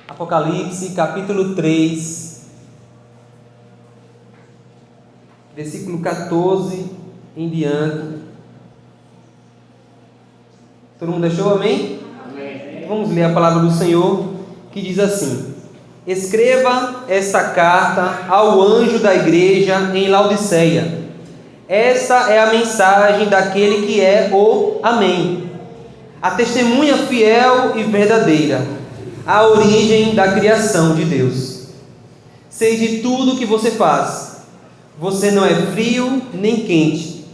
Apocalipse, capítulo 3, versículo 14 em diante. Todo mundo achou? Amém? Amém. Vamos ler a palavra do Senhor, que diz assim: Escreva esta carta ao anjo da igreja em Laodiceia. Esta é a mensagem daquele que é o Amém, a testemunha fiel e verdadeira, a origem da criação de Deus. Sei de tudo que você faz. Você não é frio nem quente.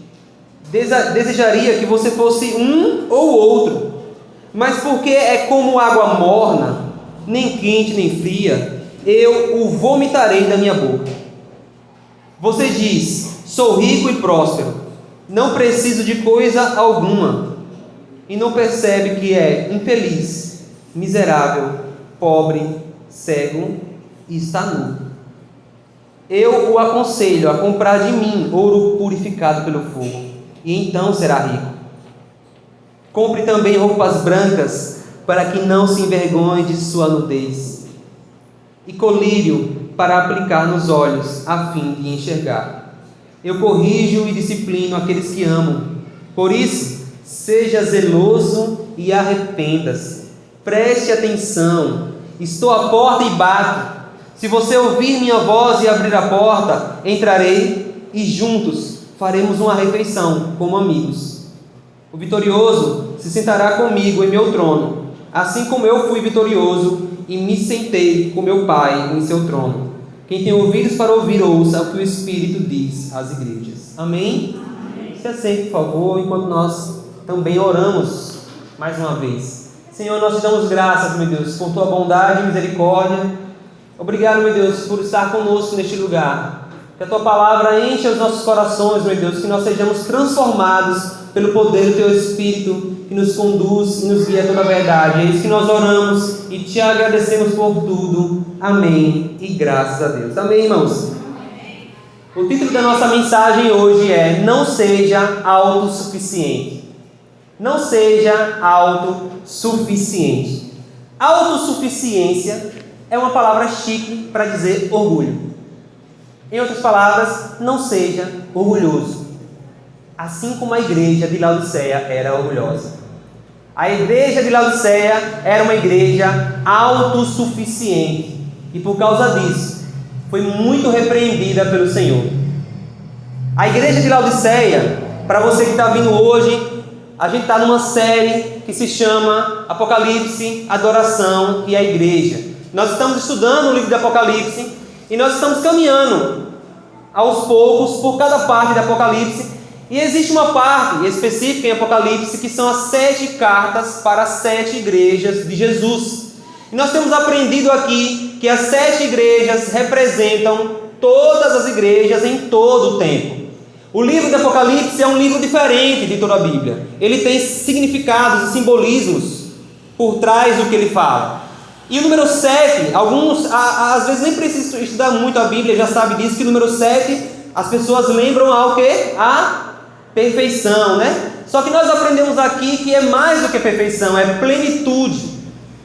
Desejaria que você fosse um ou outro, mas porque é como água morna, nem quente nem fria, eu o vomitarei da minha boca. Você diz: sou rico e próspero, não preciso de coisa alguma, e não percebe que é infeliz, miserável, pobre, cego e está nu. Eu o aconselho a comprar de mim ouro purificado pelo fogo, e então será rico. Compre também roupas brancas, para que não se envergonhe de sua nudez, e colírio para aplicar nos olhos, a fim de enxergar. Eu corrijo e disciplino aqueles que amam. Por isso, seja zeloso e arrependa-se. Preste atenção, estou à porta e bato. Se você ouvir minha voz e abrir a porta, entrarei e juntos faremos uma refeição como amigos. O vitorioso se sentará comigo em meu trono, assim como eu fui vitorioso e me sentei com meu Pai em seu trono. Quem tem ouvidos para ouvir, ouça o que o Espírito diz às igrejas. Amém? Amém. Se assente, por favor, enquanto nós também oramos mais uma vez. Senhor, nós te damos graças, meu Deus, por tua bondade e misericórdia. Obrigado, meu Deus, por estar conosco neste lugar. Que a tua palavra encha os nossos corações, meu Deus, que nós sejamos transformados pelo poder do teu Espírito, que nos conduz e nos guia a toda a verdade. É isso que nós oramos e te agradecemos por tudo. Amém. E graças a Deus. Amém, irmãos? Amém. O título da nossa mensagem hoje é: Não seja autossuficiente. Não seja autossuficiente. Autossuficiência é uma palavra chique para dizer orgulho. Em outras palavras, não seja orgulhoso. Assim como a igreja de Laodiceia era orgulhosa. A igreja de Laodiceia era uma igreja autossuficiente. E por causa disso, foi muito repreendida pelo Senhor. A igreja de Laodiceia, para você que está vindo hoje, a gente está numa série que se chama Apocalipse, Adoração e a Igreja. Nós estamos estudando o livro de Apocalipse e nós estamos caminhando aos poucos por cada parte de Apocalipse. E existe uma parte específica em Apocalipse que são as 7 cartas para as 7 igrejas de Jesus. E nós temos aprendido aqui que as 7 igrejas representam todas as igrejas em todo o tempo. O livro de Apocalipse é um livro diferente de toda a Bíblia. Ele tem significados e simbolismos por trás do que ele fala. E o número 7, alguns às vezes nem precisam estudar muito a Bíblia, já sabe disso, que o número 7 as pessoas lembram ao quê? A perfeição, né? Só que nós aprendemos aqui que é mais do que perfeição, é plenitude,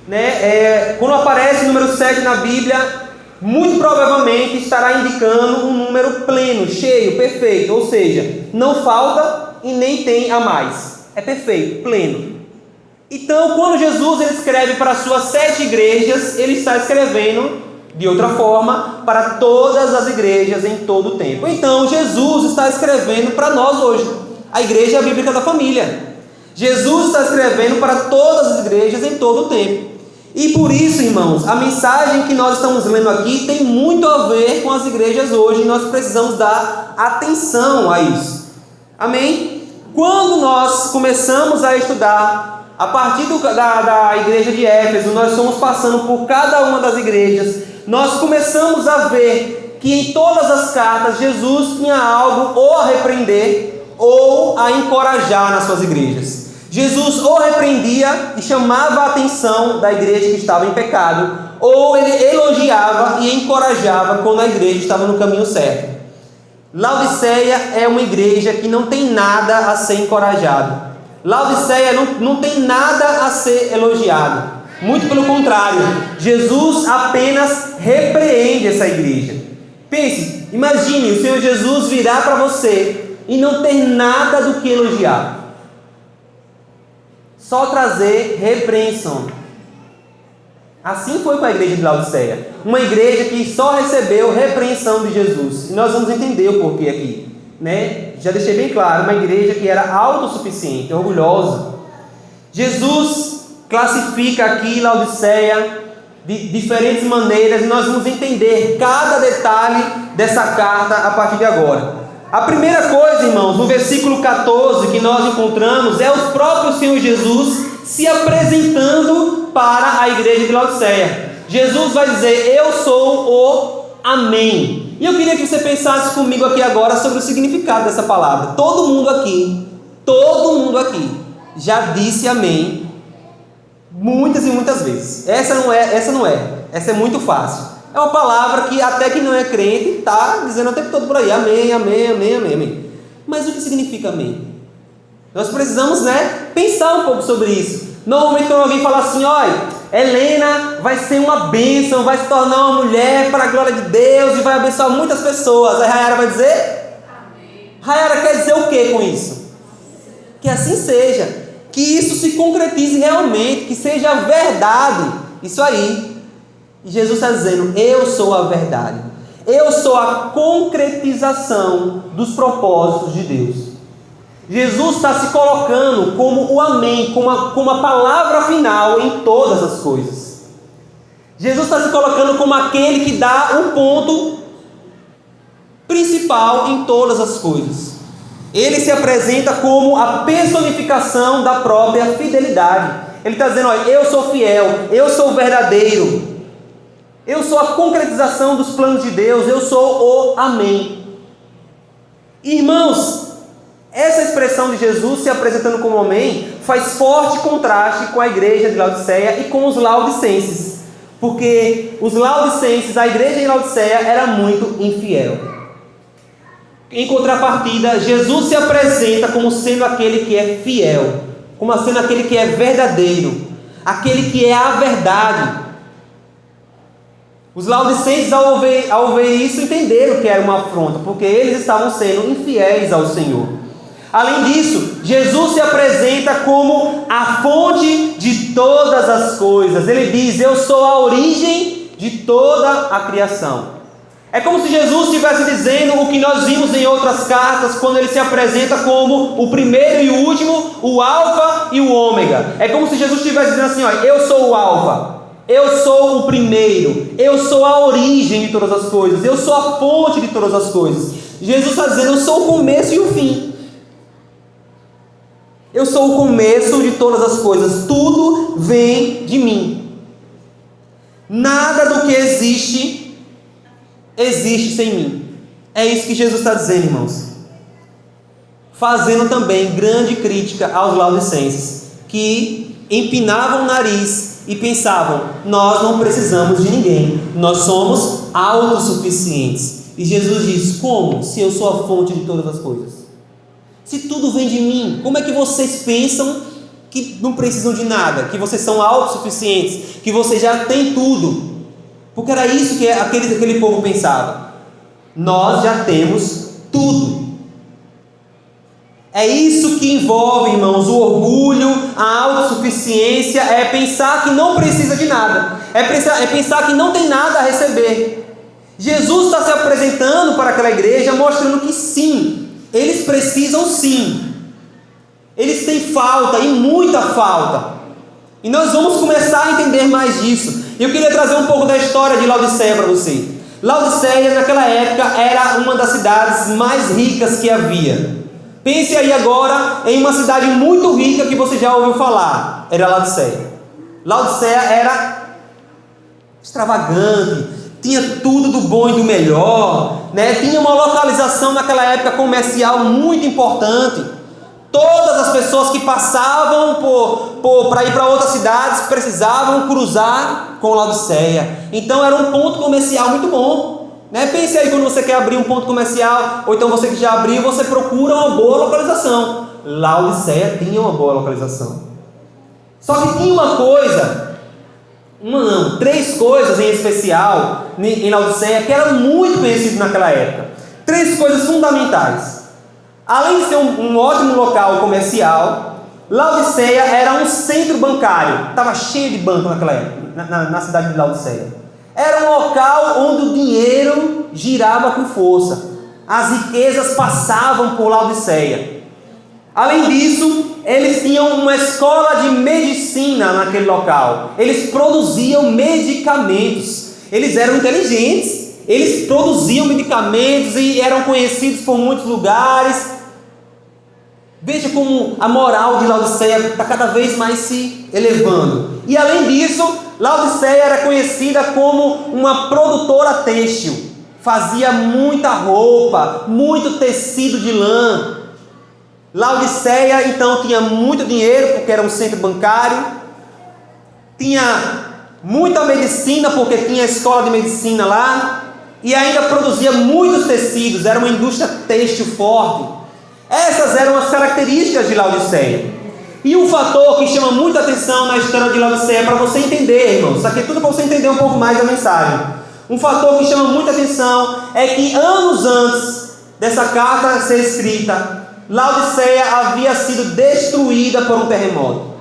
né? Quando aparece o número 7 na Bíblia, muito provavelmente estará indicando um número pleno, cheio, perfeito, ou seja, não falta e nem tem a mais, é perfeito, pleno. Então, quando Jesus ele escreve para as suas 7 igrejas, ele está escrevendo de outra forma para todas as igrejas em todo o tempo. Então, Jesus está escrevendo para nós hoje, a Igreja Bíblica da Família. Jesus está escrevendo para todas as igrejas em todo o tempo. E por isso, irmãos, a mensagem que nós estamos lendo aqui tem muito a ver com as igrejas hoje, e nós precisamos dar atenção a isso. Amém? Quando nós começamos a estudar a partir da igreja de Éfeso, nós fomos passando por cada uma das igrejas, nós começamos a ver que em todas as cartas Jesus tinha algo ou a repreender ou a encorajar nas suas igrejas. Jesus ou repreendia e chamava a atenção da igreja que estava em pecado, ou ele elogiava e encorajava quando a igreja estava no caminho certo. Laodiceia é uma igreja que não tem nada a ser encorajado. Laodiceia não tem nada a ser elogiado. Muito pelo contrário, Jesus apenas repreende essa igreja. Pense, imagine o Senhor Jesus virar para você e não ter nada do que elogiar, só trazer repreensão. Assim foi com a igreja de Laodiceia, uma igreja que só recebeu repreensão de Jesus. E nós vamos entender o porquê aqui, né? Já deixei bem claro, uma igreja que era autossuficiente, orgulhosa. Jesus classifica aqui Laodiceia de diferentes maneiras, e nós vamos entender cada detalhe dessa carta a partir de agora. A primeira coisa, irmãos, no versículo 14 que nós encontramos, é o próprio Senhor Jesus se apresentando para a igreja de Laodiceia. Jesus vai dizer: eu sou o Amém. E eu queria que você pensasse comigo aqui agora sobre o significado dessa palavra. Todo mundo aqui já disse amém muitas e muitas vezes. Essa é muito fácil. É uma palavra que até quem não é crente está dizendo o tempo todo por aí: amém, amém, amém, amém, amém. Mas o que significa amém? Nós precisamos, pensar um pouco sobre isso. Normalmente quando alguém fala assim: olha, Helena vai ser uma bênção, vai se tornar uma mulher para a glória de Deus e vai abençoar muitas pessoas. Aí Rayara vai dizer? Amém. Rayara quer dizer o que com isso? Que assim seja, que isso se concretize realmente, que seja verdade, isso aí. E Jesus está dizendo: eu sou a verdade, eu sou a concretização dos propósitos de Deus. Jesus está se colocando como o amém, como a palavra final em todas as coisas. Jesus está se colocando como aquele que dá o ponto principal em todas as coisas. Ele se apresenta como a personificação da própria fidelidade. Ele está dizendo: olha, eu sou fiel, eu sou verdadeiro, eu sou a concretização dos planos de Deus, eu sou o amém. Irmãos, essa expressão de Jesus se apresentando como amém faz forte contraste com a igreja de Laodiceia e com os laodicenses, porque os laodicenses, a igreja de Laodiceia, era muito infiel. Em contrapartida, Jesus se apresenta como sendo aquele que é fiel, como sendo aquele que é verdadeiro, aquele que é a verdade. Os laodicenses, ao ver isso, entenderam que era uma afronta, porque eles estavam sendo infiéis ao Senhor. Além disso, Jesus se apresenta como a fonte de todas as coisas. Ele diz: eu sou a origem de toda a criação. É como se Jesus estivesse dizendo o que nós vimos em outras cartas, quando ele se apresenta como o primeiro e o último, o alfa e o ômega. É como se Jesus estivesse dizendo assim: olha, eu sou o alfa, eu sou o primeiro, eu sou a origem de todas as coisas, eu sou a fonte de todas as coisas. Jesus está dizendo: eu sou o começo e o fim. Eu sou o começo de todas as coisas, tudo vem de mim. Nada do que existe sem mim. É isso que Jesus está dizendo, irmãos. Fazendo também grande crítica aos laodicenses, que empinavam o nariz e pensavam: nós não precisamos de ninguém, nós somos autossuficientes. E Jesus diz: como? Se eu sou a fonte de todas as coisas. Se tudo vem de mim, como é que vocês pensam que não precisam de nada, que vocês são autossuficientes, que vocês já têm tudo? Porque era isso que aquele povo pensava: nós já temos tudo. É isso que envolve, irmãos, o orgulho, a autossuficiência, é pensar que não precisa de nada, é pensar que não tem nada a receber. Jesus está se apresentando para aquela igreja, mostrando que sim, eles precisam sim, eles têm falta, e muita falta. E nós vamos começar a entender mais disso. Eu queria trazer um pouco da história de Laodiceia para você. Laodiceia, naquela época, era uma das cidades mais ricas que havia. Pense aí agora em uma cidade muito rica que você já ouviu falar. Era Laodiceia. Laodiceia era extravagante, tinha tudo do bom e do melhor, tinha uma localização naquela época comercial muito importante. Todas as pessoas que passavam para ir para outras cidades precisavam cruzar com Laodiceia. Então era um ponto comercial muito bom. Pense aí, quando você quer abrir um ponto comercial, ou então você que já abriu, você procura uma boa localização. Laodiceia tinha uma boa localização. Só que tinha uma coisa três coisas em especial em Laodiceia que eram muito conhecidas naquela época. Três coisas fundamentais. Além de ser um ótimo local comercial, Laodiceia era um centro bancário. Estava cheio de banco naquela época, na cidade de Laodiceia. Era um local onde o dinheiro girava com força. As riquezas passavam por Laodiceia. Além disso, eles tinham uma escola de medicina naquele local. Eles produziam medicamentos. Eles eram inteligentes. Eles produziam medicamentos e eram conhecidos por muitos lugares. Veja como a moral de Laodiceia está cada vez mais se elevando. E além disso, Laodiceia era conhecida como uma produtora têxtil. Fazia muita roupa, muito tecido de lã. Laodiceia então tinha muito dinheiro, porque era um centro bancário. Tinha muita medicina, porque tinha a escola de medicina lá. E ainda produzia muitos tecidos, era uma indústria têxtil forte. Essas eram as características de Laodiceia. E um fator que chama muita atenção na história de Laodiceia, para você entender, irmãos, isso aqui é tudo para você entender um pouco mais da mensagem. Um fator que chama muita atenção é que anos antes dessa carta ser escrita, Laodiceia havia sido destruída por um terremoto.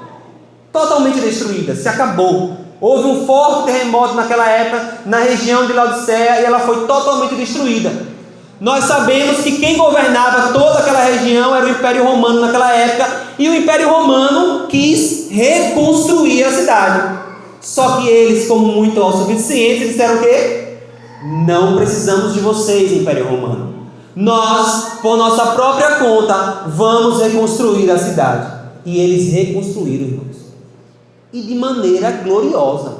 Totalmente destruída, se acabou. Houve um forte terremoto naquela época, na região de Laodiceia, e ela foi totalmente destruída. Nós sabemos que quem governava toda aquela região era o Império Romano naquela época, e o Império Romano quis reconstruir a cidade. Só que eles, como muito autossuficientes, disseram o quê? Não precisamos de vocês, Império Romano. Nós, por nossa própria conta, vamos reconstruir a cidade. E eles reconstruíram, irmãos. E de maneira gloriosa.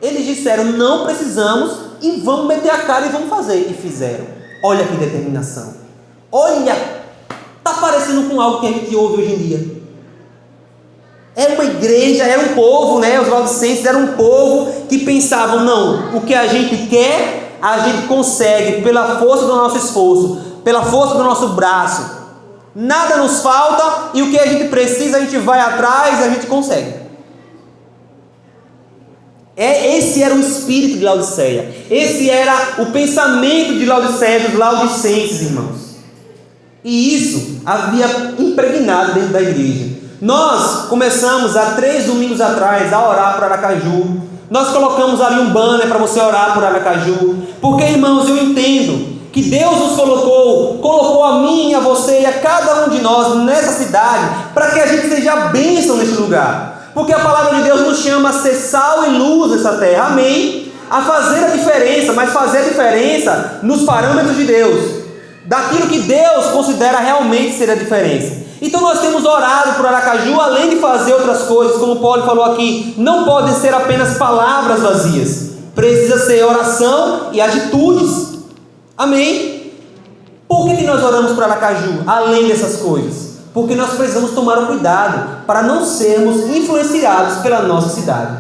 Eles disseram, não precisamos, e vamos meter a cara e vamos fazer. E fizeram. Olha que determinação. Olha, está parecendo com algo que a gente ouve hoje em dia. Era uma igreja, era um povo, né? Os laodicenses eram um povo que pensavam, não, o que a gente quer, a gente consegue pela força do nosso esforço, pela força do nosso braço. Nada nos falta e o que a gente precisa, a gente vai atrás e a gente consegue. Esse era o espírito de Laodiceia. Esse era o pensamento de Laodiceia, dos laodicenses, irmãos. E isso havia impregnado dentro da igreja. Nós começamos há 3 domingos atrás a orar por Aracaju. Nós colocamos ali um banner para você orar por Aracaju. Porque, irmãos, eu entendo que Deus nos colocou a mim, a você e a cada um de nós nessa cidade, para que a gente seja bênção neste lugar. Porque a palavra de Deus nos chama a ser sal e luz nessa terra, amém? A fazer a diferença, mas fazer a diferença nos parâmetros de Deus, daquilo que Deus considera realmente ser a diferença. Então nós temos orado por Aracaju, além de fazer outras coisas, como o Paulo falou aqui, não podem ser apenas palavras vazias, precisa ser oração e atitudes, amém? Por que nós oramos por Aracaju, além dessas coisas? Porque nós precisamos tomar um cuidado para não sermos influenciados pela nossa cidade.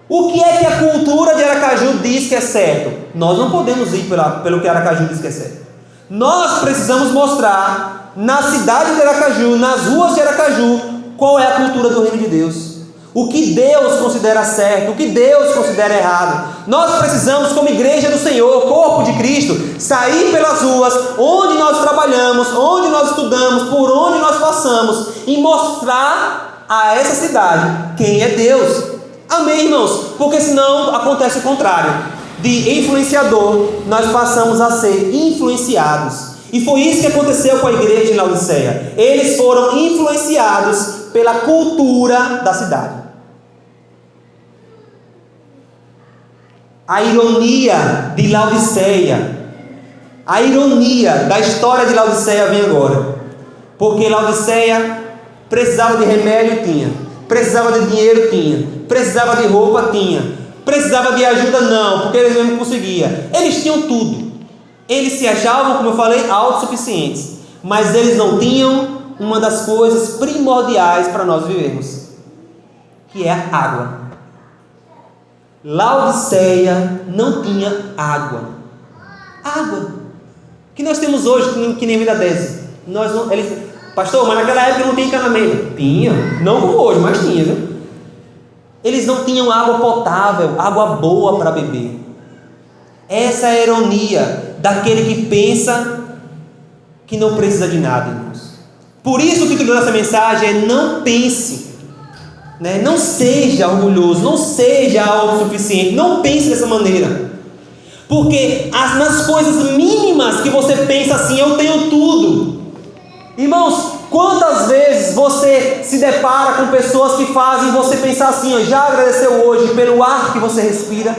O que é que a cultura de Aracaju diz que é certo? Nós não podemos ir pelo que Aracaju diz que é certo. Nós precisamos mostrar na cidade de Aracaju, nas ruas de Aracaju, qual é a cultura do reino de Deus. O que Deus considera certo, o que Deus considera errado. Nós precisamos, como igreja do Senhor, corpo de Cristo, sair pelas ruas, onde nós trabalhamos, onde nós estudamos, por onde nós passamos, e mostrar a essa cidade quem é Deus. Amém, irmãos? Porque senão acontece o contrário. De influenciador, nós passamos a ser influenciados. E foi isso que aconteceu com a igreja em Laodiceia. Eles foram influenciados pela cultura da cidade. A ironia de Laodiceia, a ironia da história de Laodiceia vem agora. Porque Laodiceia precisava de remédio, tinha. Precisava de dinheiro, tinha. Precisava de roupa, tinha. Precisava de ajuda, não, porque eles mesmos conseguiam. Eles tinham tudo. Eles se achavam, como eu falei, autossuficientes. Mas eles não tinham uma das coisas primordiais para nós vivermos, que é a água. Laodiceia não tinha água. Água. Que nós temos hoje, que nem vida dessa. Pastor, mas naquela época não tinha encanamento. Tinha. Não como hoje, mas tinha, viu? Eles não tinham água potável, água boa para beber. Essa é a ironia daquele que pensa que não precisa de nada, irmãos. Por isso o título dessa mensagem é: não pense, né? Não seja orgulhoso, não seja autossuficiente, não pense dessa maneira. Porque nas coisas mínimas que você pensa assim: eu tenho tudo. Irmãos, quantas vezes você se depara com pessoas que fazem você pensar assim: ó, já agradeceu hoje pelo ar que você respira?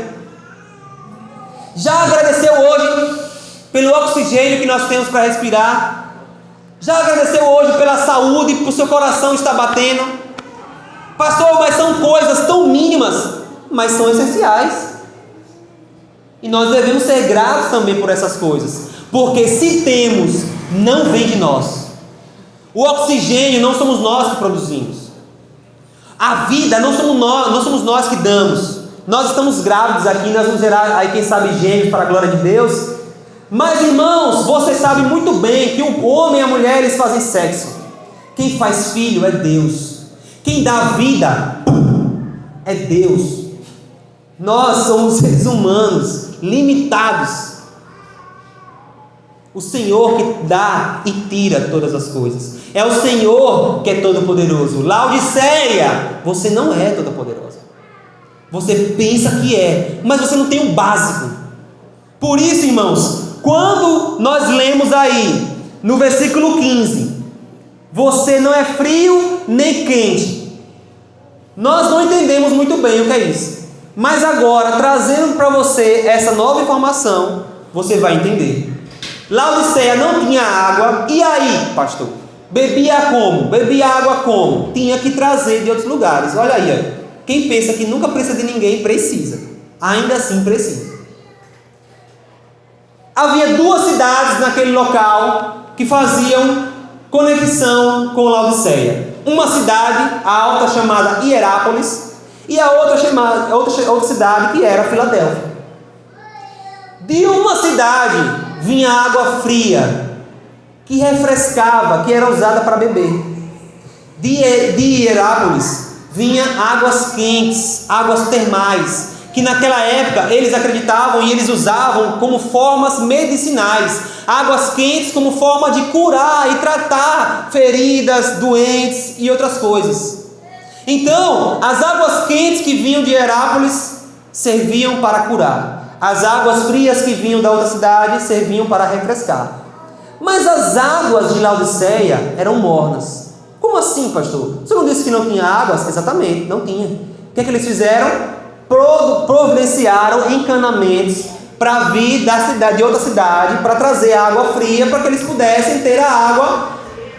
Já agradeceu hoje pelo oxigênio que nós temos para respirar? Já agradeceu hoje pela saúde, por seu coração estar batendo? Pastor, mas são coisas tão mínimas, mas são essenciais. E nós devemos ser gratos também por essas coisas, porque se temos, não vem de nós. O oxigênio não somos nós que produzimos. A vida não somos nós que damos. Nós estamos grávidos aqui, nós vamos gerar aí, quem sabe, gêmeos para a glória de Deus. Mas, irmãos, você sabe muito bem que o homem e a mulher, eles fazem sexo. Quem faz filho é Deus. Quem dá vida é Deus. Nós somos seres humanos limitados. O Senhor que dá e tira todas as coisas. É o Senhor que é todo-poderoso. Laodiceia, você não é toda-poderosa. Você pensa que é, mas você não tem o básico. Por isso, irmãos, quando nós lemos aí no versículo 15, você não é frio nem quente, nós não entendemos muito bem o que é isso. Mas agora, trazendo para você essa nova informação, você vai entender. Laodiceia não tinha água. E aí, pastor? Bebia como? Bebia água como? Tinha que trazer de outros lugares. Olha aí, ó. Quem pensa que nunca precisa de ninguém, precisa. Ainda assim precisa. Havia duas cidades naquele local que faziam conexão com Laodiceia. Uma cidade, a alta, chamada Hierápolis, e a outra cidade, que era Filadélfia. De uma cidade vinha água fria, que refrescava, que era usada para beber. De Hierápolis vinha águas quentes, águas termais, que naquela época eles acreditavam e eles usavam como formas medicinais. Águas quentes como forma de curar e tratar feridas, doentes e outras coisas. Então, as águas quentes que vinham de Hierápolis serviam para curar. As águas frias que vinham da outra cidade serviam para refrescar. Mas as águas de Laodiceia eram mornas. Como assim, pastor? Você não disse que não tinha águas? Exatamente, não tinha. O que é que eles fizeram? Providenciaram encanamentos para vir de outra cidade, para trazer água fria, para que eles pudessem ter a água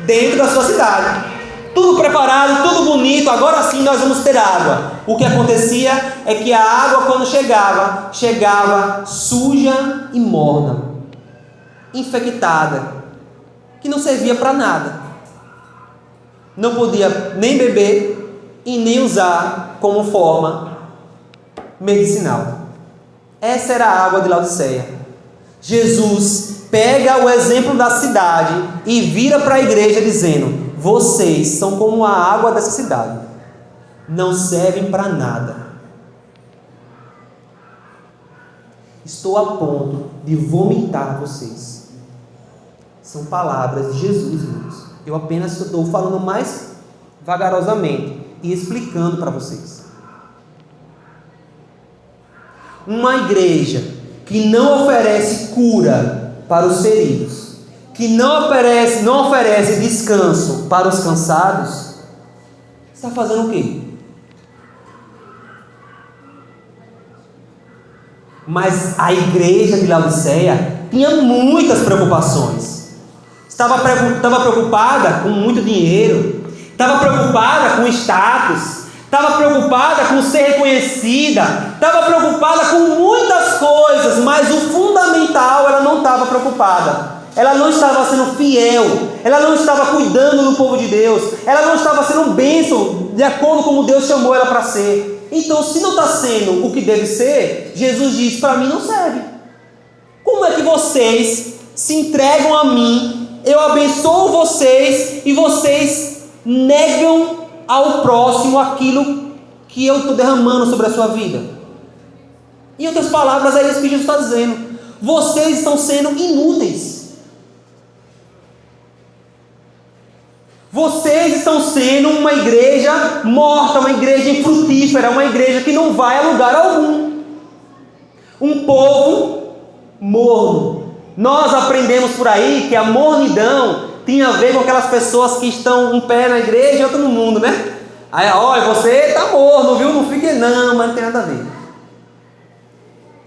dentro da sua cidade. Tudo preparado, tudo bonito, agora sim nós vamos ter água. O que acontecia é que a água, quando chegava suja e morna, infectada, que não servia para nada. Não podia nem beber e nem usar como forma medicinal. Essa era a água de Laodiceia. Jesus pega o exemplo da cidade e vira para a igreja dizendo: vocês são como a água dessa cidade, não servem para nada. Estou a ponto de vomitar vocês. São palavras de Jesus, irmãos. Eu apenas estou falando mais vagarosamente e explicando para vocês. Uma igreja que não oferece cura para os feridos, que não oferece descanso para os cansados, está fazendo o quê? Mas a igreja de Laodiceia tinha muitas preocupações. Estava preocupada com muito dinheiro, estava preocupada com status, estava preocupada com ser reconhecida, estava preocupada com muitas coisas, mas o fundamental ela não estava preocupada. Ela não estava sendo fiel, ela não estava cuidando do povo de Deus, ela não estava sendo bênção de acordo com como Deus chamou ela para ser. Então, se não está sendo o que deve ser, Jesus diz: para mim não serve. Como é que vocês se entregam a mim, eu abençoo vocês e vocês negam ao próximo aquilo que eu estou derramando sobre a sua vida? Em outras palavras, é isso que Jesus está dizendo. Vocês estão sendo inúteis. Vocês estão sendo uma igreja morta, uma igreja infrutífera, uma igreja que não vai a lugar algum. Um povo morno. Nós aprendemos por aí que a mornidão tem a ver com aquelas pessoas que estão um pé na igreja e outro no mundo, né? Aí, olha, você está morno, viu? Não fique não, mas não tem nada a ver.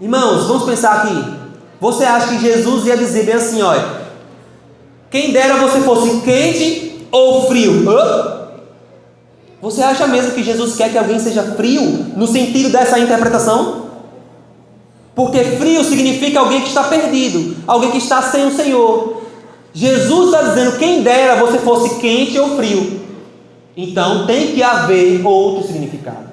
Irmãos, vamos pensar aqui. Você acha que Jesus ia dizer bem assim, olha, quem dera você fosse quente ou frio? Hã? Você acha mesmo que Jesus quer que alguém seja frio no sentido dessa interpretação? Porque frio significa alguém que está perdido, alguém que está sem o Senhor. Jesus está dizendo, quem dera você fosse quente ou frio. Então tem que haver outro significado.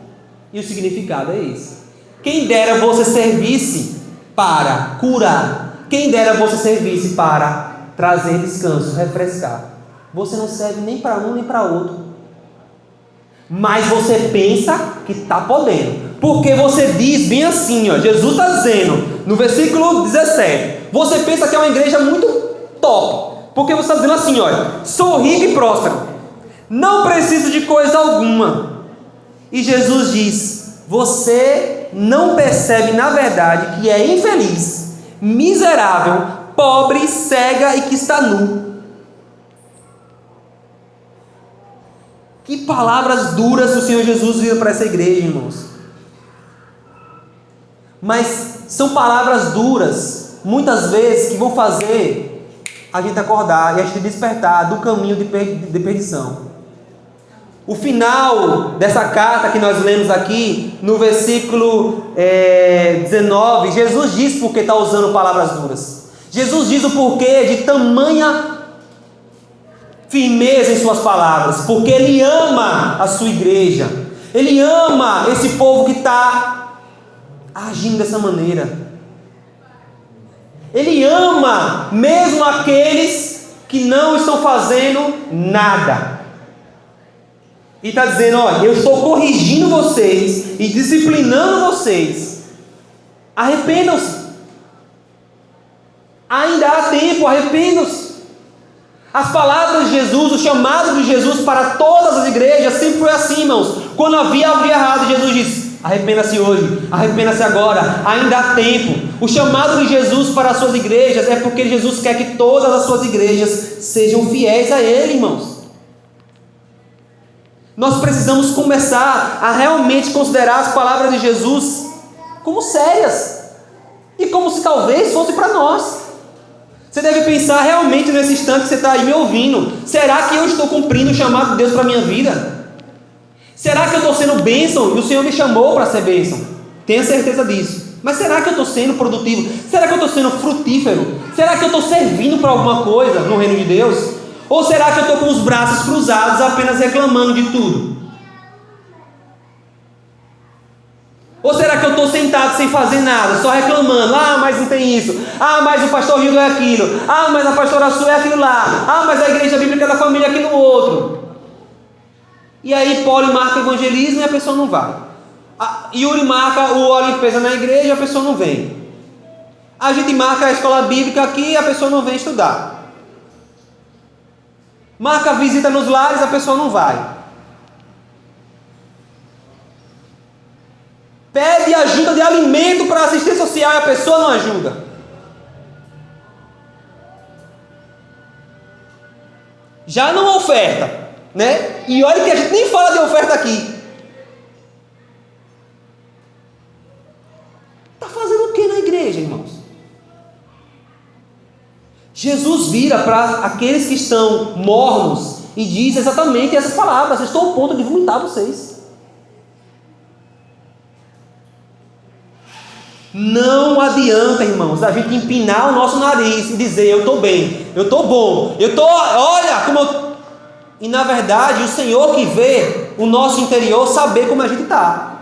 E o significado é esse. Quem dera você servisse para curar. Quem dera você servisse para trazer descanso, refrescar. Você não serve nem para um nem para outro. Mas você pensa que está podendo. Porque você diz bem assim, ó, Jesus está dizendo, no versículo 17, você pensa que é uma igreja muito top. Porque você está dizendo assim, olha, sou rico e próspero, não preciso de coisa alguma. E Jesus diz, você não percebe na verdade que é infeliz, miserável, pobre, cega e que está nu. Que palavras duras o Senhor Jesus vira para essa igreja, irmãos. Mas são palavras duras, muitas vezes, que vão fazer a gente acordar e a gente despertar do caminho de perdição. O final dessa carta que nós lemos aqui, no versículo 19, Jesus diz porque está usando palavras duras. Jesus diz o porquê de tamanha firmeza em suas palavras, porque Ele ama a sua igreja, Ele ama esse povo que está agindo dessa maneira. Ele ama mesmo aqueles que não estão fazendo nada. E está dizendo, olha, eu estou corrigindo vocês e disciplinando vocês. Arrependam-se. Ainda há tempo, arrependam-se. As palavras de Jesus, o chamado de Jesus para todas as igrejas sempre foi assim, irmãos. Quando havia algo de errado, Jesus disse, arrependa-se hoje, arrependa-se agora, ainda há tempo. O chamado de Jesus para as suas igrejas é porque Jesus quer que todas as suas igrejas sejam fiéis a Ele, irmãos. Nós precisamos começar a realmente considerar as palavras de Jesus como sérias e como se talvez fosse para nós. Você deve pensar realmente nesse instante que você está aí me ouvindo, será que eu estou cumprindo o chamado de Deus para a minha vida? Será que eu estou sendo bênção e o Senhor me chamou para ser bênção? Tenha certeza disso. Mas será que eu estou sendo produtivo? Será que eu estou sendo frutífero? Será que eu estou servindo para alguma coisa no reino de Deus? Ou será que eu estou com os braços cruzados apenas reclamando de tudo? Ou será que eu estou sentado sem fazer nada, só reclamando? Ah, mas não tem isso. Ah, mas o pastor Rio é aquilo. Ah, mas a pastora Su é aquilo lá. Ah, mas a igreja bíblica da família é aquilo outro. E aí Paulo marca o evangelismo e a pessoa não vai. Yuri marca o óleo e limpeza na igreja e a pessoa não vem. A gente marca a escola bíblica aqui e a pessoa não vem estudar. Marca a visita nos lares, a pessoa não vai. Pede ajuda de alimento para assistência social e a pessoa não ajuda. Já não oferta, né? E olha que a gente nem fala de oferta aqui. Está fazendo o que na igreja, irmãos? Jesus vira para aqueles que estão mornos e diz exatamente essas palavras: estou ao ponto de vomitar vocês. Não adianta, irmãos, a gente empinar o nosso nariz e dizer, eu estou bem, eu estou bom, olha como eu... E na verdade, o Senhor que vê o nosso interior saber como a gente está.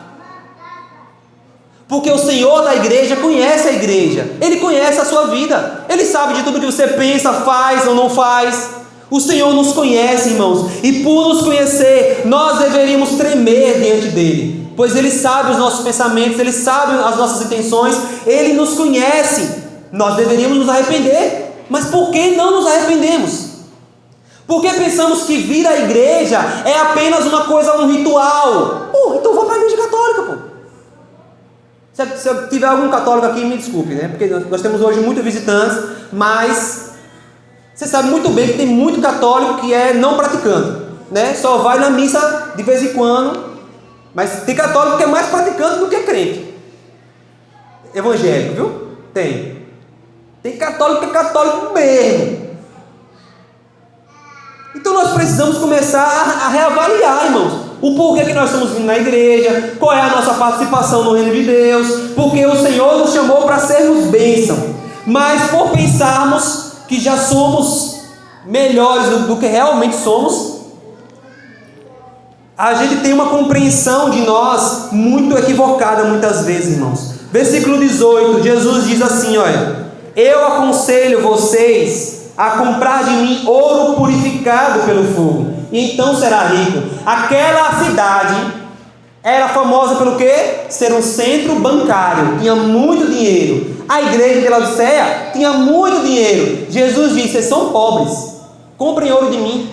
Porque o Senhor da igreja conhece a igreja, Ele conhece a sua vida, Ele sabe de tudo que você pensa, faz ou não faz. O Senhor nos conhece, irmãos, e por nos conhecer, nós deveríamos tremer diante dEle. pois Ele sabe os nossos pensamentos, Ele sabe as nossas intenções, Ele nos conhece. Nós deveríamos nos arrepender, mas por que não nos arrependemos? Por que pensamos que vir à igreja é apenas uma coisa, um ritual? Então vá para a igreja católica, pô. Se eu tiver algum católico aqui, me desculpe, né? Porque nós temos hoje muitos visitantes, mas você sabe muito bem que tem muito católico que é não praticante, né? Só vai na missa de vez em quando, mas tem católico que é mais praticante do que crente. Evangélico, viu? Tem católico que é católico mesmo. Então nós precisamos começar a reavaliar, irmãos, o porquê que nós estamos vindo na igreja, qual é a nossa participação no reino de Deus, porque o Senhor nos chamou para sermos bênção, mas por pensarmos que já somos melhores do que realmente somos, a gente tem uma compreensão de nós muito equivocada muitas vezes, irmãos. Versículo 18, Jesus diz assim, olha: eu aconselho vocês a comprar de mim ouro purificado pelo fogo, e então será rico. Aquela cidade era famosa pelo quê? Ser um centro bancário, tinha muito dinheiro. A igreja de Laodiceia tinha muito dinheiro. Jesus disse: vocês são pobres, comprem ouro de mim.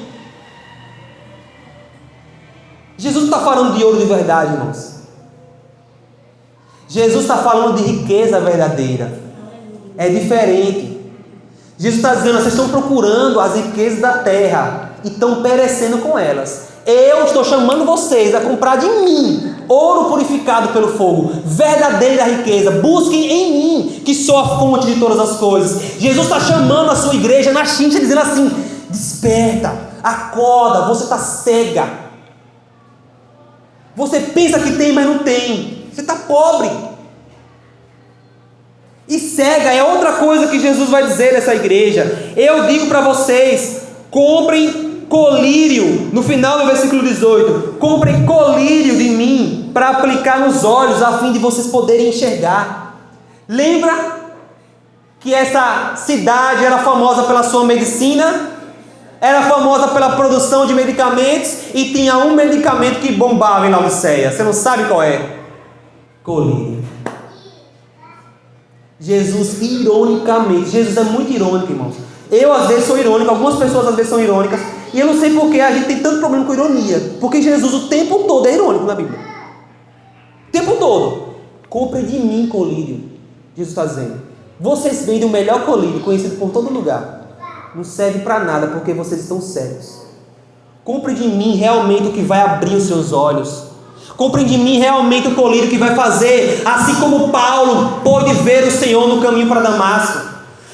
Jesus não está falando de ouro de verdade, irmãos. Jesus está falando de riqueza verdadeira. É diferente. Jesus está dizendo: vocês estão procurando as riquezas da terra e estão perecendo com elas. Eu estou chamando vocês a comprar de mim ouro purificado pelo fogo, verdadeira riqueza. Busquem em mim, que sou a fonte de todas as coisas. Jesus está chamando a sua igreja na chincha, dizendo assim: desperta, acorda, você está cega. Você pensa que tem, mas não tem. Você está pobre. E cega é outra coisa que Jesus vai dizer nessa igreja. Eu digo para vocês: comprem colírio. No final do versículo 18: comprem colírio de mim para aplicar nos olhos, a fim de vocês poderem enxergar. Lembra que essa cidade era famosa pela sua medicina? Era famosa pela produção de medicamentos, e tinha um medicamento que bombava em Laodiceia. Você não sabe qual é? Colírio. Jesus, ironicamente, Jesus é muito irônico, irmãos. Eu às vezes sou irônico, algumas pessoas às vezes são irônicas, e eu não sei porque a gente tem tanto problema com ironia, porque Jesus o tempo todo é irônico na Bíblia. O tempo todo. Compre de mim colírio. Jesus está dizendo: vocês vendem o melhor colírio, conhecido por todo lugar. Não serve para nada, porque vocês estão cegos. Compre de mim realmente o que vai abrir os seus olhos. Compre de mim realmente o colírio que vai fazer, assim como Paulo pôde ver o Senhor no caminho para Damasco.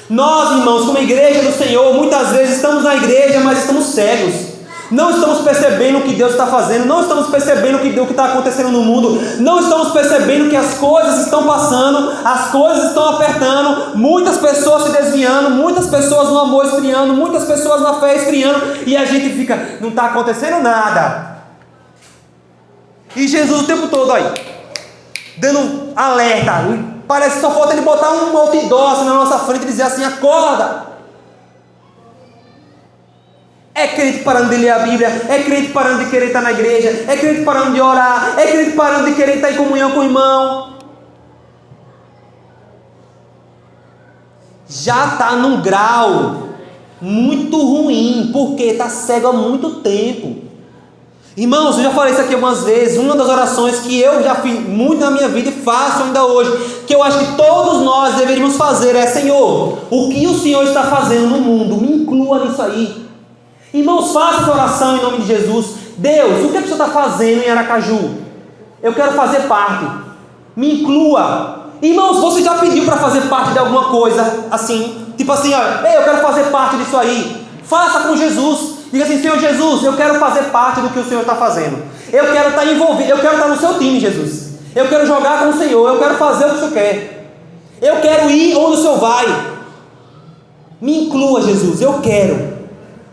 Nós, irmãos, como igreja do Senhor, muitas vezes estamos na igreja, mas estamos cegos. Não estamos percebendo o que Deus está fazendo, não estamos percebendo o que está acontecendo no mundo, não estamos percebendo que as coisas estão passando, as coisas estão apertando, muitas pessoas se desviando, muitas pessoas no amor esfriando, muitas pessoas na fé esfriando, e a gente fica: não está acontecendo nada. E Jesus o tempo todo aí, dando alerta, parece que só falta ele botar um outdoor assim na nossa frente e dizer assim: acorda. É crente parando de ler a Bíblia, é crente parando de querer estar na igreja, é crente parando de orar, é crente parando de querer estar em comunhão com o irmão. Já está num grau muito ruim, porque está cego há muito tempo. Irmãos, eu já falei isso aqui algumas vezes. Uma das orações que eu já fiz muito na minha vida e faço ainda hoje, que eu acho que todos nós deveríamos fazer, é: Senhor, o que o Senhor está fazendo no mundo, me inclua nisso aí. Irmãos, faça essa oração em nome de Jesus. Deus, o que o Senhor está fazendo em Aracaju? Eu quero fazer parte, me inclua. Irmãos, você já pediu para fazer parte de alguma coisa assim? Tipo assim, ó, eu quero fazer parte disso aí. Faça com Jesus. Diga assim: Senhor Jesus, eu quero fazer parte do que o Senhor está fazendo. Eu quero estar envolvido, eu quero estar no seu time, Jesus. Eu quero jogar com o Senhor, eu quero fazer o que o Senhor quer. Eu quero ir onde o Senhor vai. Me inclua, Jesus, eu quero.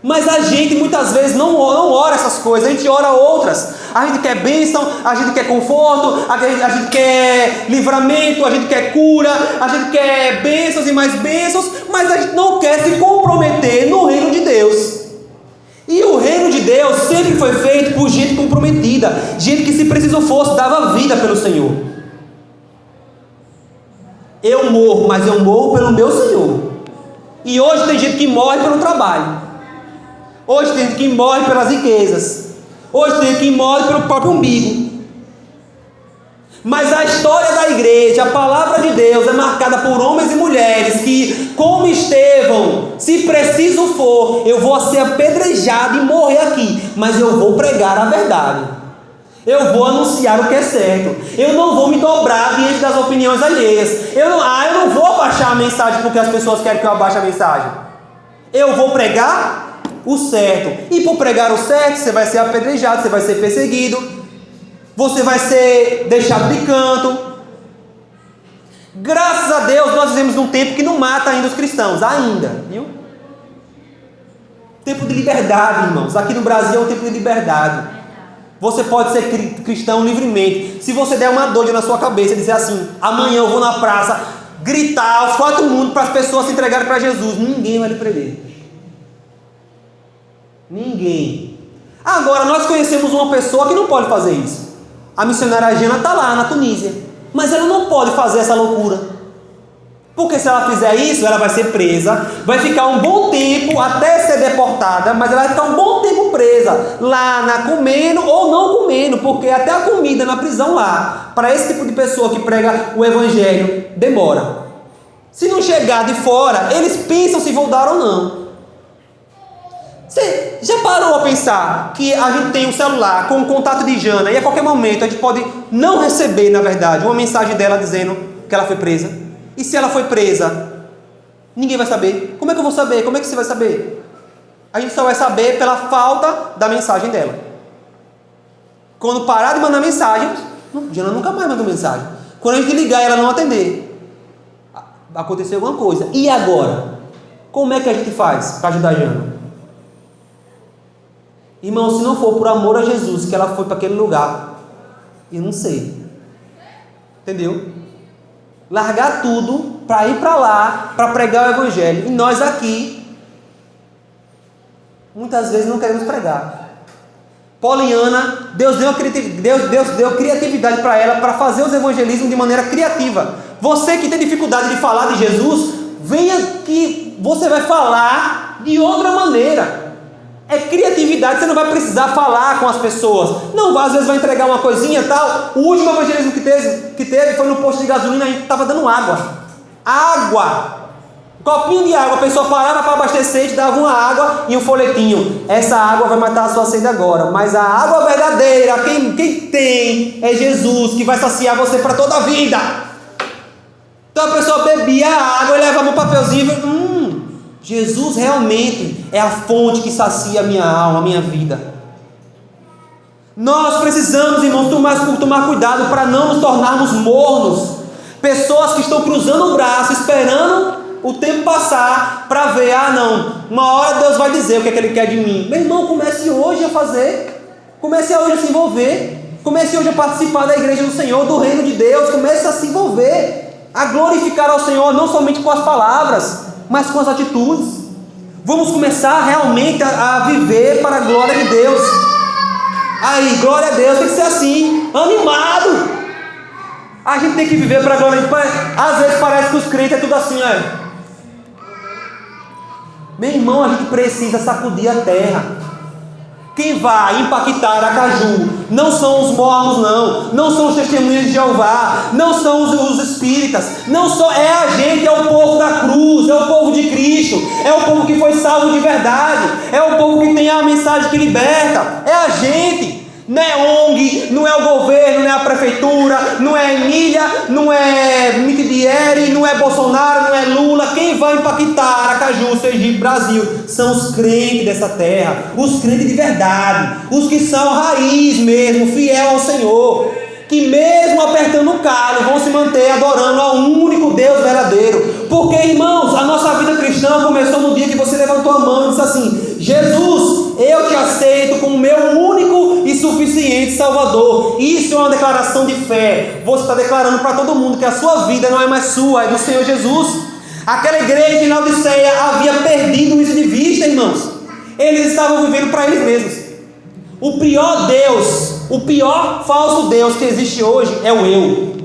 Mas a gente muitas vezes não ora essas coisas, a gente ora outras. A gente quer bênção, a gente quer conforto, a gente quer livramento, a gente quer cura, a gente quer bênçãos e mais bênçãos, mas a gente não quer se comprometer no reino de Deus. E o reino de Deus sempre foi feito por gente comprometida, gente que, se preciso fosse, dava vida pelo Senhor. Eu morro, mas eu morro pelo meu Senhor. E hoje tem gente que morre pelo trabalho. Hoje tem gente que morre pelas riquezas. Hoje tem gente que morre pelo próprio umbigo. Mas a história da igreja, a palavra de Deus, é marcada por homens e mulheres que, como Estevão, se preciso for, eu vou ser apedrejado e morrer aqui, mas eu vou pregar a verdade. Eu vou anunciar o que é certo. Eu não vou me dobrar diante das opiniões alheias. Eu não vou abaixar a mensagem porque as pessoas querem que eu abaixe a mensagem. Eu vou pregar o certo. E por pregar o certo, você vai ser apedrejado, você vai ser perseguido, você vai ser deixado de canto. Graças a Deus nós vivemos num tempo que não mata ainda os cristãos, ainda, viu? Tempo de liberdade, irmãos. Aqui no Brasil é um tempo de liberdade. Você pode ser cristão livremente. Se você der uma doida na sua cabeça e dizer assim: amanhã eu vou na praça gritar aos quatro mundos para as pessoas se entregarem para Jesus, ninguém vai lhe prender. Ninguém. Agora, nós conhecemos uma pessoa que não pode fazer isso. A missionária Jana está lá na Tunísia, mas ela não pode fazer essa loucura, porque se ela fizer isso, ela vai ser presa, vai ficar um bom tempo até ser deportada, mas ela vai ficar um bom tempo presa lá, comendo ou não comendo, porque até a comida na prisão lá, para esse tipo de pessoa que prega o evangelho, demora. Se não chegar de fora, eles pensam se vão dar ou não. Você já parou a pensar que a gente tem um celular com o contato de Jana e a qualquer momento a gente pode não receber, na verdade, uma mensagem dela dizendo que ela foi presa? E se ela foi presa, ninguém vai saber. Como é que eu vou saber? Como é que você vai saber? A gente só vai saber pela falta da mensagem dela. Quando parar de mandar mensagem, Jana nunca mais mandou mensagem. Quando a gente ligar e ela não atender, aconteceu alguma coisa. E agora? Como é que a gente faz para ajudar a Jana? Irmão, se não for por amor a Jesus que ela foi para aquele lugar, eu não sei. Entendeu? Largar tudo para ir para lá, para pregar o evangelho. E nós aqui, muitas vezes não queremos pregar. Poliana, Deus deu criatividade para ela, para fazer os evangelismos de maneira criativa. Você que tem dificuldade de falar de Jesus, venha que você vai falar de outra maneira. É criatividade, você não vai precisar falar com as pessoas. Não, às vezes vai entregar uma coisinha e tal. O último evangelismo que teve foi no posto de gasolina, a gente estava dando água. Água! Um copinho de água, a pessoa parava para abastecer e te dava uma água e um folhetinho. Essa água vai matar a sua sede agora, mas a água verdadeira, quem tem é Jesus, que vai saciar você para toda a vida. Então a pessoa bebia a água e levava um papelzinho e Jesus realmente é a fonte que sacia a minha alma, a minha vida. Nós precisamos, irmãos, tomar cuidado para não nos tornarmos mornos. Pessoas que estão cruzando o braço, esperando o tempo passar para ver, uma hora Deus vai dizer o que é que Ele quer de mim. Meu irmão, comece hoje a fazer, comece hoje a se envolver, comece hoje a participar da igreja do Senhor, do reino de Deus, comece a se envolver, a glorificar ao Senhor, não somente com as palavras, mas com as atitudes. Vamos começar realmente a viver para a glória de Deus. Aí, glória a Deus, tem que ser assim, animado. A gente tem que viver para a glória de Deus. Às vezes parece que os crentes é tudo assim, Meu irmão, a gente precisa sacudir a terra. Quem vai impactar Aracaju não são os mormons, não são os testemunhas de Jeová, não são os espíritas, é a gente, é o povo da cruz, é o povo de Cristo, é o povo que foi salvo de verdade, é o povo que tem a mensagem que liberta, é a gente. Não é ONG, não é o governo, não é a prefeitura, não é Emília, não é Mitidieri, não é Bolsonaro, não é Lula. Quem vai impactar Aracaju, Sergipe, Brasil são os crentes dessa terra, os crentes de verdade, os que são raiz mesmo, fiel ao Senhor, que mesmo apertando o calo vão se manter adorando ao único Deus verdadeiro. Porque, irmãos, a nossa vida cristã começou no dia que você levantou a mão e disse assim: Jesus, eu te aceito como meu único e suficiente Salvador. Isso é uma declaração de fé. Você está declarando para todo mundo que a sua vida não é mais sua, é do Senhor Jesus. Aquela igreja de Laodiceia havia perdido isso de vista, irmãos. Eles estavam vivendo para eles mesmos. O pior Deus, o pior falso Deus que existe hoje é o eu.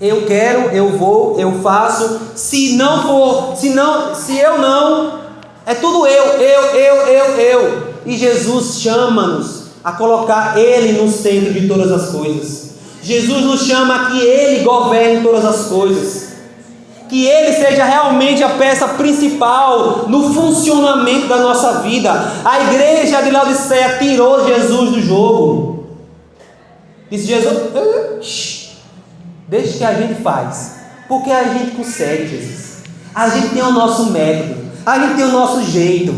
Eu quero, eu vou, eu faço. Se não for, se eu não, é tudo eu. E Jesus chama-nos a colocar Ele no centro de todas as coisas. Jesus nos chama a que Ele governe todas as coisas. Que Ele seja realmente a peça principal no funcionamento da nossa vida. A igreja de Laodiceia tirou Jesus do jogo. Disse Jesus, deixa que a gente faz. Porque a gente consegue, Jesus. A gente tem o nosso método. A gente tem o nosso jeito.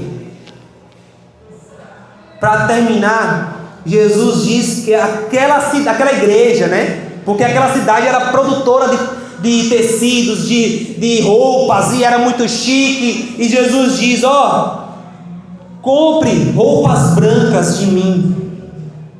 Para terminar, Jesus disse que aquela igreja, né? Porque aquela cidade era produtora de tecidos, de roupas, e era muito chique. E Jesus diz: compre roupas brancas de mim,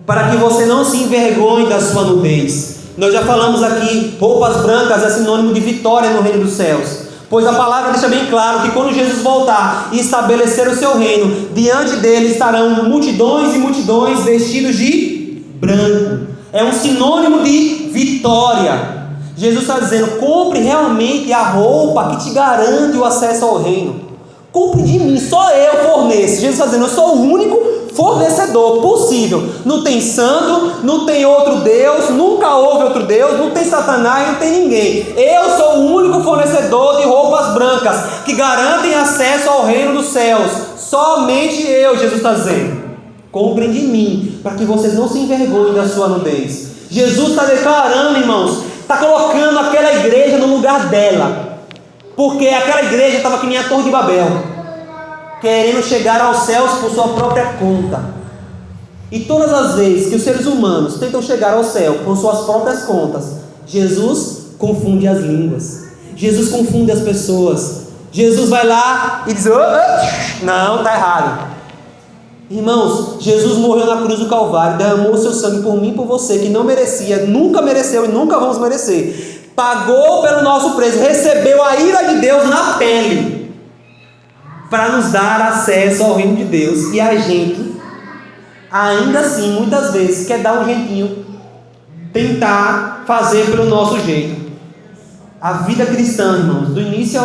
para que você não se envergonhe da sua nudez. Nós já falamos aqui, roupas brancas é sinônimo de vitória no reino dos céus. Pois a palavra deixa bem claro que quando Jesus voltar e estabelecer o seu reino, diante dele estarão multidões e multidões vestidos de branco. É um sinônimo de vitória. Jesus está dizendo: compre realmente a roupa que te garante o acesso ao reino. Compre de mim, só eu forneço. Jesus está dizendo: eu sou o único fornecedor possível. Não tem santo, não tem outro Deus, nunca houve outro Deus, não tem Satanás, não tem ninguém. Eu sou o único fornecedor de roupas brancas que garantem acesso ao reino dos céus. Somente eu, Jesus está dizendo. Comprem de mim, para que vocês não se envergonhem da sua nudez. Jesus está declarando, irmãos, está colocando aquela igreja no lugar dela, porque aquela igreja estava que nem a Torre de Babel, querendo chegar aos céus por sua própria conta. E todas as vezes que os seres humanos tentam chegar ao céu por suas próprias contas, Jesus confunde as línguas, Jesus confunde as pessoas. Jesus vai lá e diz: não, está errado. Irmãos, Jesus morreu na cruz do Calvário, derramou o seu sangue por mim e por você, que não merecia, nunca mereceu e nunca vamos merecer. Pagou pelo nosso preço, recebeu a ira de Deus na pele, para nos dar acesso ao reino de Deus. E a gente, ainda assim, muitas vezes, quer dar um jeitinho, tentar fazer pelo nosso jeito. A vida cristã, irmãos, do início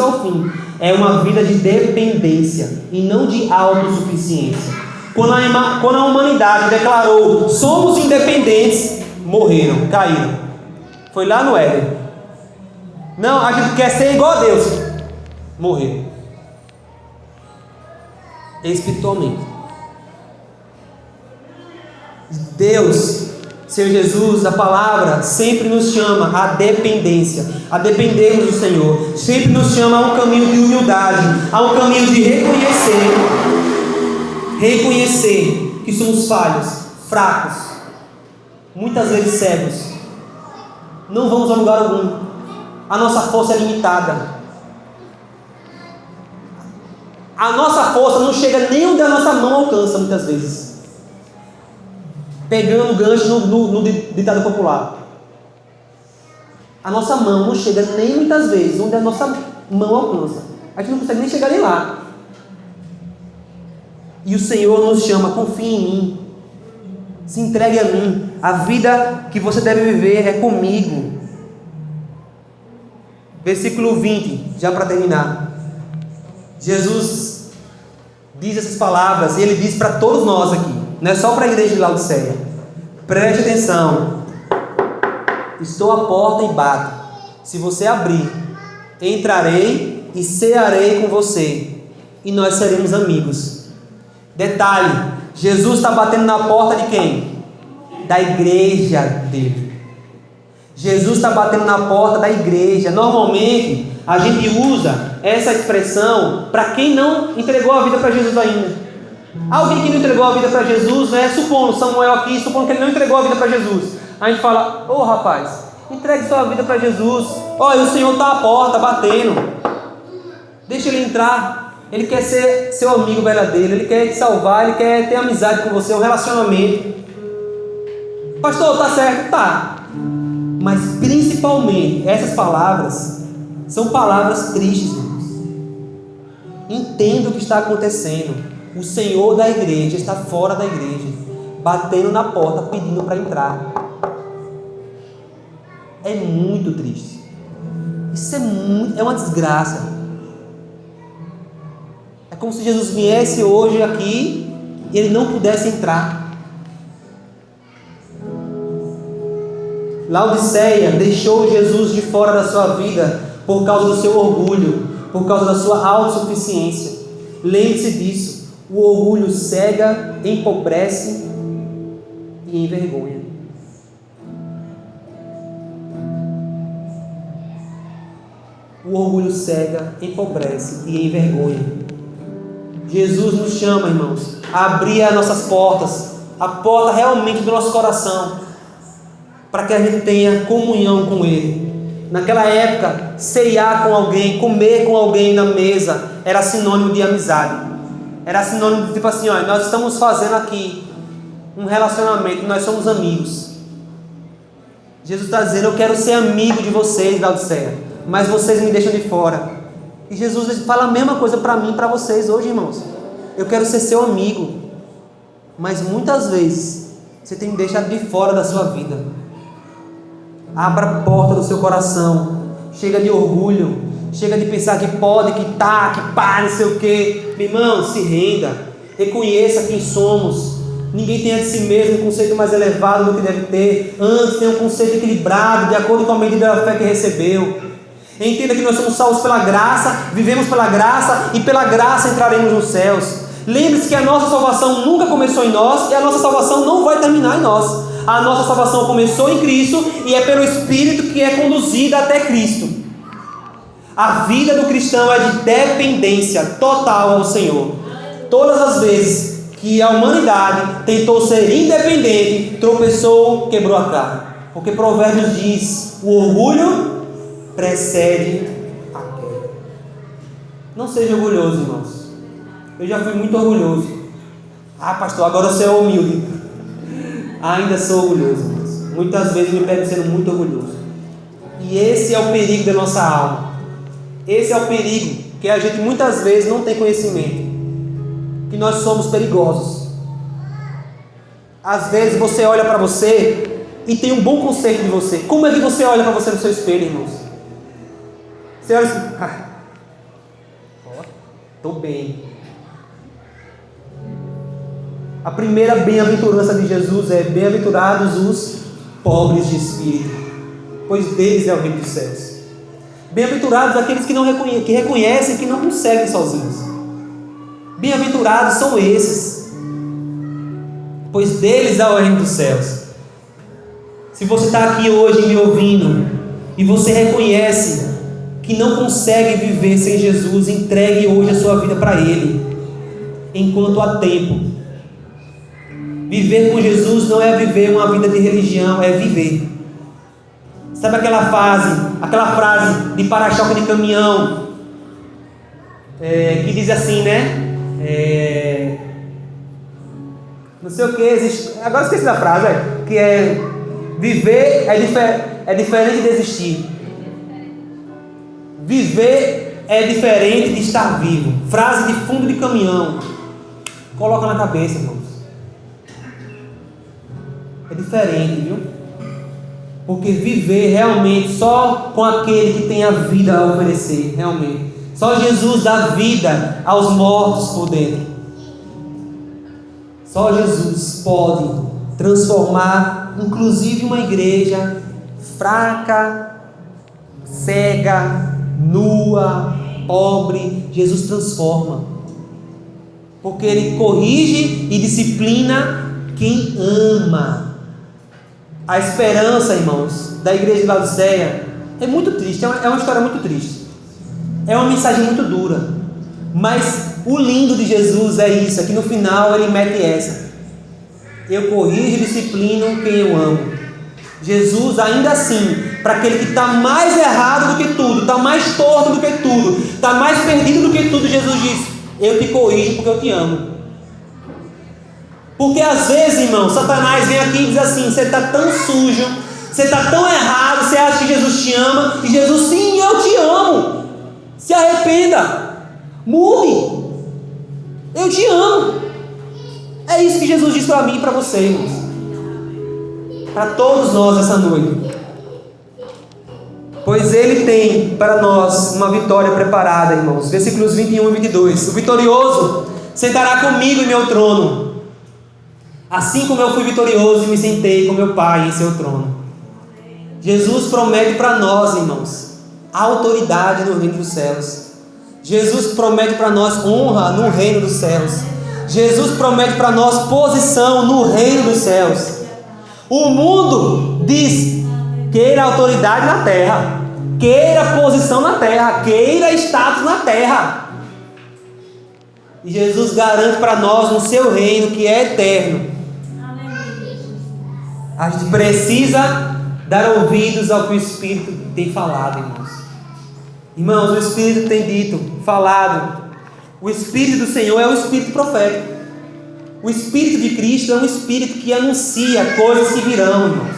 ao fim, é uma vida de dependência e não de autossuficiência. Quando a humanidade declarou: somos independentes, morreram, caíram. Foi lá no Éden. Não, a gente quer ser igual a Deus. Morreram. Espiritualmente. Deus, Senhor Jesus, a palavra sempre nos chama à dependência, a dependermos do Senhor. Sempre nos chama a um caminho de humildade, a um caminho de reconhecer que somos falhos, fracos, muitas vezes cegos. Não vamos a lugar algum. A nossa força é limitada. A nossa força não chega nem onde a nossa mão alcança, muitas vezes. Pegando o gancho no ditado popular. A nossa mão não chega nem muitas vezes onde a nossa mão alcança. A gente não consegue nem chegar nem lá. E o Senhor nos chama: confie em mim. Se entregue a mim. A vida que você deve viver é comigo. Versículo 20, já para terminar. Jesus diz essas palavras, e Ele diz para todos nós aqui. Não é só para a igreja de Laodiceia. Preste atenção. Estou à porta e bato. Se você abrir, entrarei e cearei com você, e nós seremos amigos. Detalhe: Jesus está batendo na porta de quem? Da igreja dele. Jesus está batendo na porta da igreja. Normalmente a gente usa essa expressão para quem não entregou a vida para Jesus ainda. Alguém que não entregou a vida para Jesus, né? Supondo Samuel aqui, supondo que ele não entregou a vida para Jesus, a gente fala: ô rapaz, entregue sua vida para Jesus. Olha, o Senhor está à porta batendo, deixa ele entrar. Ele quer ser seu amigo verdadeiro, ele quer te salvar, ele quer ter amizade com você, um relacionamento. Pastor, tá certo? Tá. Mas principalmente essas palavras são palavras tristes, irmãos. Entenda o que está acontecendo. O Senhor da igreja está fora da igreja, batendo na porta, pedindo para entrar. É muito triste. Isso é uma desgraça. É como se Jesus viesse hoje aqui e ele não pudesse entrar. Laodiceia deixou Jesus de fora da sua vida por causa do seu orgulho, por causa da sua autossuficiência. Lembre-se disso. O orgulho cega, empobrece e envergonha. O orgulho cega, empobrece e envergonha. Jesus nos chama, irmãos, a abrir as nossas portas, a porta realmente do nosso coração, para que a gente tenha comunhão com Ele. Naquela época, ceiar com alguém, comer com alguém na mesa, era sinônimo de amizade. Era sinônimo de tipo assim, olha, nós estamos fazendo aqui um relacionamento, nós somos amigos. Jesus está dizendo, eu quero ser amigo de vocês, Laodiceia, mas vocês me deixam de fora. E Jesus fala a mesma coisa para mim e para vocês hoje, irmãos. Eu quero ser seu amigo, mas muitas vezes você tem me deixado de fora da sua vida. Abra a porta do seu coração. Chega de orgulho, chega de pensar que pode, que tá, que pá, não sei o que. Meu irmão, se renda, reconheça quem somos. Ninguém tem de si mesmo um conceito mais elevado do que deve ter. Antes tem um conceito equilibrado, de acordo com a medida da fé que recebeu. Entenda que nós somos salvos pela graça, vivemos pela graça e pela graça entraremos nos céus. Lembre-se que a nossa salvação nunca começou em nós e a nossa salvação não vai terminar em nós. A nossa salvação começou em Cristo e é pelo Espírito que é conduzida até Cristo. A vida do cristão é de dependência total ao Senhor. Todas as vezes que a humanidade tentou ser independente, tropeçou, quebrou a cara. Porque Provérbios diz, o orgulho precede a queda. Não seja orgulhoso, irmãos. Eu já fui muito orgulhoso. Ah, pastor, agora você é humilde. Ainda sou orgulhoso, irmãos. Muitas vezes me pego sendo muito orgulhoso. E esse é o perigo da nossa alma. Esse é o perigo, que a gente muitas vezes não tem conhecimento. Que nós somos perigosos. Às vezes você olha para você e tem um bom conceito de você. Como é que você olha para você no seu espelho, irmãos? Você olha assim, estou bem. A primeira bem-aventurança de Jesus é: bem-aventurados os pobres de espírito, pois deles é o reino dos céus. Bem-aventurados aqueles que reconhecem que não conseguem sozinhos. Bem-aventurados são esses, pois deles é o reino dos céus. Se você está aqui hoje me ouvindo e você reconhece que não consegue viver sem Jesus, entregue hoje a sua vida para Ele, enquanto há tempo. Viver com Jesus não é viver uma vida de religião, é viver. Sabe aquela frase de para-choque de caminhão, que diz assim, né? Não sei o que, existe. Agora esqueci da frase, que é: viver é diferente de existir. Viver é diferente de estar vivo. Frase de fundo de caminhão. Coloca na cabeça, irmãos. É diferente, viu? Porque viver realmente só com aquele que tem a vida a oferecer, realmente. Só Jesus dá vida aos mortos por dentro. Só Jesus pode transformar, inclusive, uma igreja fraca, cega, nua, pobre. Jesus transforma, porque Ele corrige e disciplina quem ama. A esperança, irmãos, da igreja de Laodiceia é muito triste, é uma história muito triste, é uma mensagem muito dura, mas o lindo de Jesus é isso, é que no final Ele mete essa: eu corrijo e disciplino quem eu amo. Jesus, ainda assim, para aquele que está mais errado do que tudo, está mais torto do que tudo, está mais perdido do que tudo, Jesus diz: eu te corrijo porque eu te amo. Porque às vezes, irmão, Satanás vem aqui e diz assim: você está tão sujo, você está tão errado, você acha que Jesus te ama, e Jesus: sim, eu te amo, se arrependa. Mude. Eu te amo. É isso que Jesus diz para mim e para você, irmãos. Para todos nós essa noite. Pois Ele tem para nós uma vitória preparada, irmãos. Versículos 21 e 22. O vitorioso sentará comigo em meu trono, assim como eu fui vitorioso e me sentei com meu Pai em seu trono. Jesus promete para nós, irmãos, autoridade no reino dos céus. Jesus promete para nós honra no reino dos céus. Jesus promete para nós posição no reino dos céus. O mundo diz: queira autoridade na terra, queira posição na terra, queira status na terra. E Jesus garante para nós no seu reino que é eterno. A gente precisa dar ouvidos ao que o Espírito tem falado, irmãos. Irmãos, o Espírito tem dito, falado. O Espírito do Senhor é o Espírito profético. O Espírito de Cristo é um Espírito que anuncia coisas que virão, irmãos.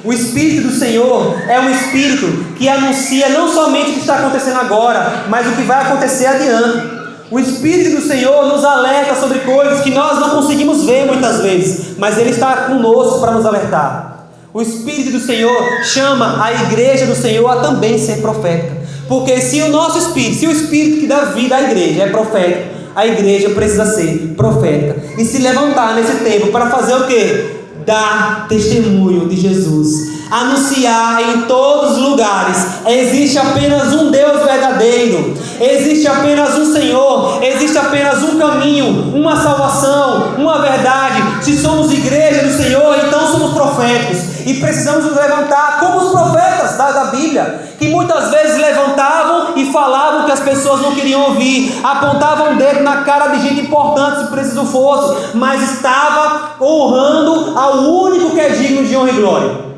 O Espírito do Senhor é um Espírito que anuncia não somente o que está acontecendo agora, mas o que vai acontecer adiante. O Espírito do Senhor nos alerta sobre coisas que nós não conseguimos ver muitas vezes, mas Ele está conosco para nos alertar. O Espírito do Senhor chama a igreja do Senhor a também ser profética. Porque se o nosso Espírito, se o Espírito que dá vida à igreja é profético, a igreja precisa ser profética. E se levantar nesse tempo para fazer o quê? Dar testemunho de Jesus. Anunciar em todos os lugares: existe apenas um Deus verdadeiro, existe apenas um Senhor, existe apenas um caminho, uma salvação, uma verdade. Se somos igreja do Senhor, então somos proféticos. E precisamos nos levantar como os profetas da Bíblia, que muitas vezes levantavam e falavam que as pessoas não queriam ouvir, apontavam o dedo na cara de gente importante se preciso fosse, mas estava honrando ao único que é digno de honra e glória.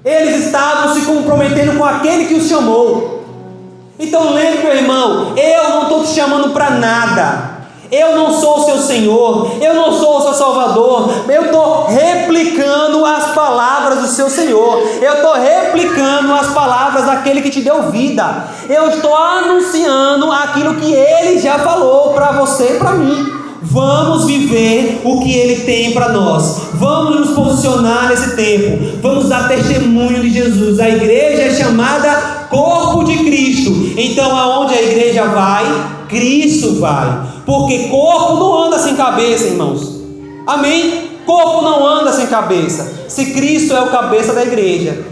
Eles estavam se comprometendo com aquele que os chamou. Então lembre, meu irmão, eu não estou te chamando para nada. Eu não sou o seu Senhor, eu não sou o seu Salvador. Eu estou replicando as palavras do seu Senhor. Eu estou replicando as palavras daquele que te deu vida. Eu estou anunciando aquilo que Ele já falou para você e para mim. Vamos viver o que Ele tem para nós. Vamos nos posicionar nesse tempo. Vamos dar testemunho de Jesus. A igreja é chamada corpo de Cristo. Então aonde a igreja vai, Cristo vai. Porque corpo não anda sem cabeça, irmãos. Amém? Corpo não anda sem cabeça. Se Cristo é o cabeça da igreja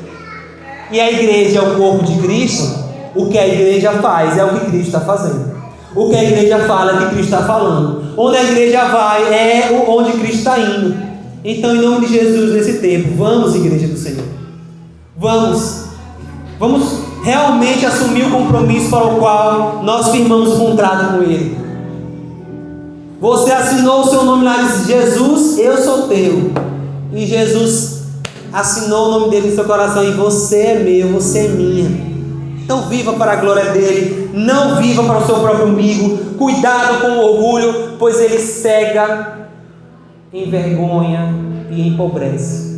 e a igreja é o corpo de Cristo, o que a igreja faz é o que Cristo está fazendo. O que a igreja fala é o que Cristo está falando. Onde a igreja vai é onde Cristo está indo. Então, em nome de Jesus, nesse tempo, vamos, igreja do Senhor. Vamos realmente assumir o compromisso para o qual nós firmamos o contrato com Ele. Você assinou o seu nome lá e disse: Jesus, eu sou teu. E Jesus assinou o nome dele no seu coração: e você é meu, você é minha. Então viva para a glória dele, não viva para o seu próprio umbigo. Cuidado com o orgulho, pois ele cega, envergonha e empobrece.